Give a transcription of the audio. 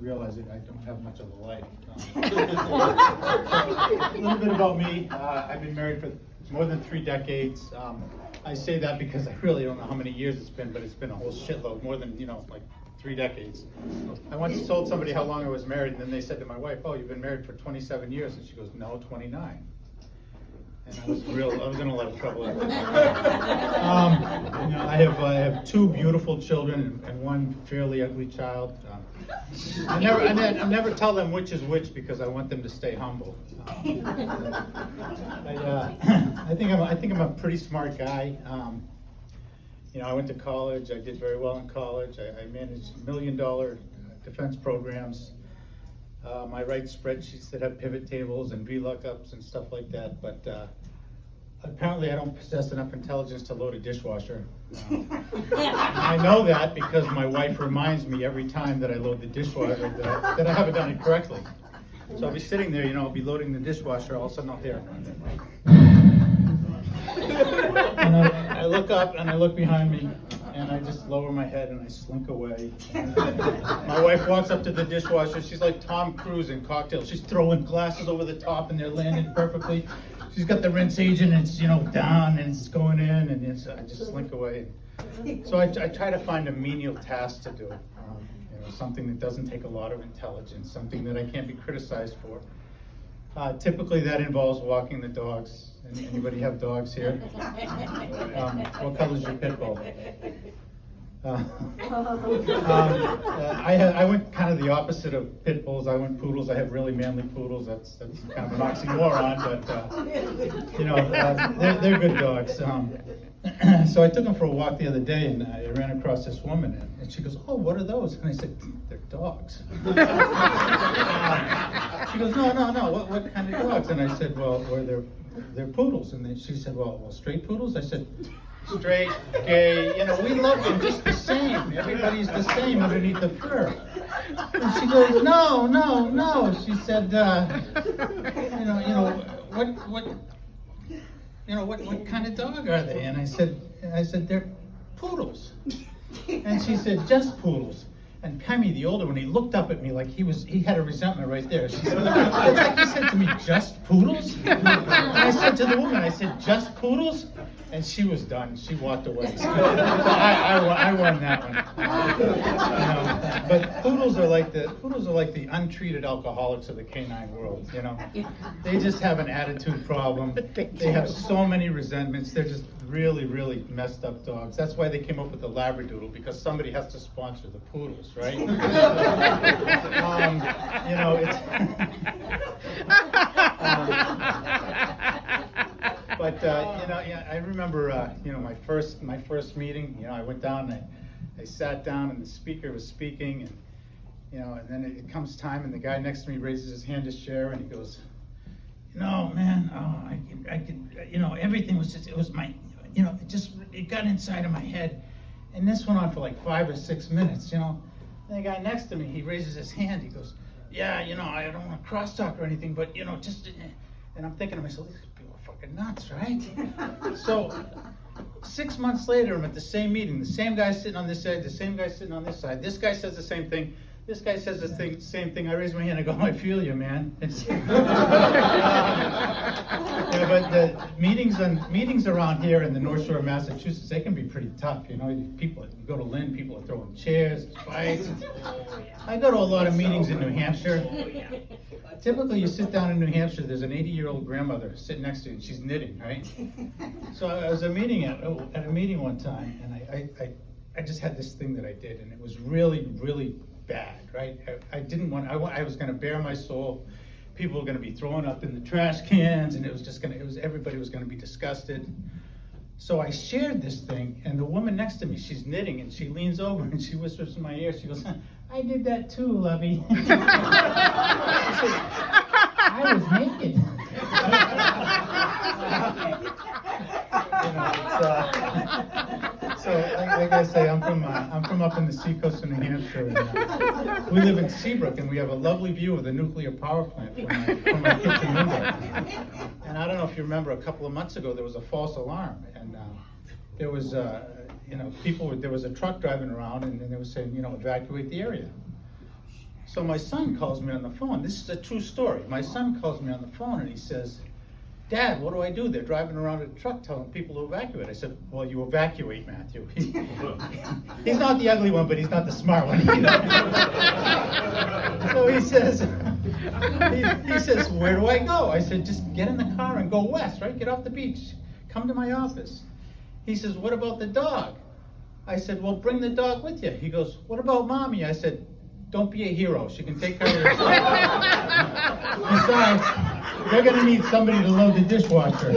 realize it, I don't have much of a life. A little bit about me. I've been married for more than 3 decades. I say that because I really don't know how many years it's been, but it's been a whole shitload, more than, like 3 decades. I once told somebody how long I was married, and then they said to my wife, "Oh, you've been married for 27 years." And she goes, "No, 29. And I was in a lot of trouble after that. I have 2 beautiful children and 1 fairly ugly child. I never tell them which is which because I want them to stay humble. I think I'm a pretty smart guy. I went to college. I did very well in college. I managed $1 million defense programs. I write spreadsheets that have pivot tables and VLOOKUPs and stuff like that, but apparently I don't possess enough intelligence to load a dishwasher. I know that because my wife reminds me every time that I load the dishwasher that I haven't done it correctly. So I'll be sitting there, I'll be loading the dishwasher, all of a sudden I'll hear. And I look up and I look behind me and I just lower my head and I slink away. My wife walks up to the dishwasher. She's like Tom Cruise in Cocktail. She's throwing glasses over the top and they're landing perfectly. She's got the rinse agent and it's down and it's going in and I just slink away. So I try to find a menial task to do. Something that doesn't take a lot of intelligence, something that I can't be criticized for. Typically that involves walking the dogs. Anybody have dogs here? What color is your pit bull? I went kind of the opposite of pit bulls. I went poodles. I have really manly poodles. That's kind of an oxymoron, but they're good dogs. So I took them for a walk the other day, and I ran across this woman, and she goes, "Oh, what are those?" And I said, "They're dogs." She goes, "No. What kind of dogs?" And I said, "Well, they're poodles." And then she said, "Well, straight poodles?" I said, "Straight, gay, we love them just the same. Everybody's the same underneath the fur." And she goes, No. She said, what kind of dog are they? And I said, "They're poodles." And she said, "Just poodles." And Pemmy, the older one, he looked up at me like he had a resentment right there. She said, "It's like you said to me, just poodles?" And I said to the woman, "Just poodles?" And she was done. She walked away. So I won that one. But poodles are like the untreated alcoholics of the canine world. They just have an attitude problem. They have so many resentments. They're just really, really messed up dogs. That's why they came up with the Labradoodle, because somebody has to sponsor the poodles, right? I remember, my first meeting. I went down and I sat down and the speaker was speaking, and and then it comes time and the guy next to me raises his hand to share and he goes, "Man, I could, everything was just, it was my, it got inside of my head." And this went on for like 5 or 6 minutes, And the guy next to me, he raises his hand, he goes, "Yeah, I don't want to crosstalk or anything, but, just," and I'm thinking to myself, these people are fucking nuts, right? So 6 months later, I'm at the same meeting, the same guy sitting on this side, the same guy sitting on this side, this guy says the same thing, this guy says the same thing. I raise my hand, I go, "I feel you, man." But the meetings around here in the North Shore of Massachusetts, they can be pretty tough. People, you go to Lynn, people are throwing chairs, fights. I go to a lot of meetings in New Hampshire. Typically, you sit down in New Hampshire, there's an 80-year-old grandmother sitting next to you, and she's knitting, right? So I was at a meeting one time, and I just had this thing that I did, and it was really, really bad, right? I was going to bare my soul. People were going to be throwing up in the trash cans, and everybody was going to be disgusted. So I shared this thing, and the woman next to me, she's knitting, and she leans over and she whispers in my ear. She goes, "I did that too, lovey." She says, "I was naked." So, like I say, I'm from up in the seacoast of New Hampshire. And, we live in Seabrook, and we have a lovely view of the nuclear power plant from my kitchen window. And I don't know if you remember, a couple of months ago, there was a false alarm, and there was, there was a truck driving around, and they were saying, evacuate the area. So my son calls me on the phone. This is a true story. My son calls me on the phone and he says, Dad, what do I do? They're driving around in a truck telling people to evacuate. I said, well, you evacuate, Matthew. He's not the ugly one, but he's not the smart one either. So he says, where do I go? I said, just get in the car and go west, right? Get off the beach. Come to my office. He says, what about the dog? I said, well, bring the dog with you. He goes, what about Mommy? I said, don't be a hero. She can take care of herself. Besides, they're going to need somebody to load the dishwasher.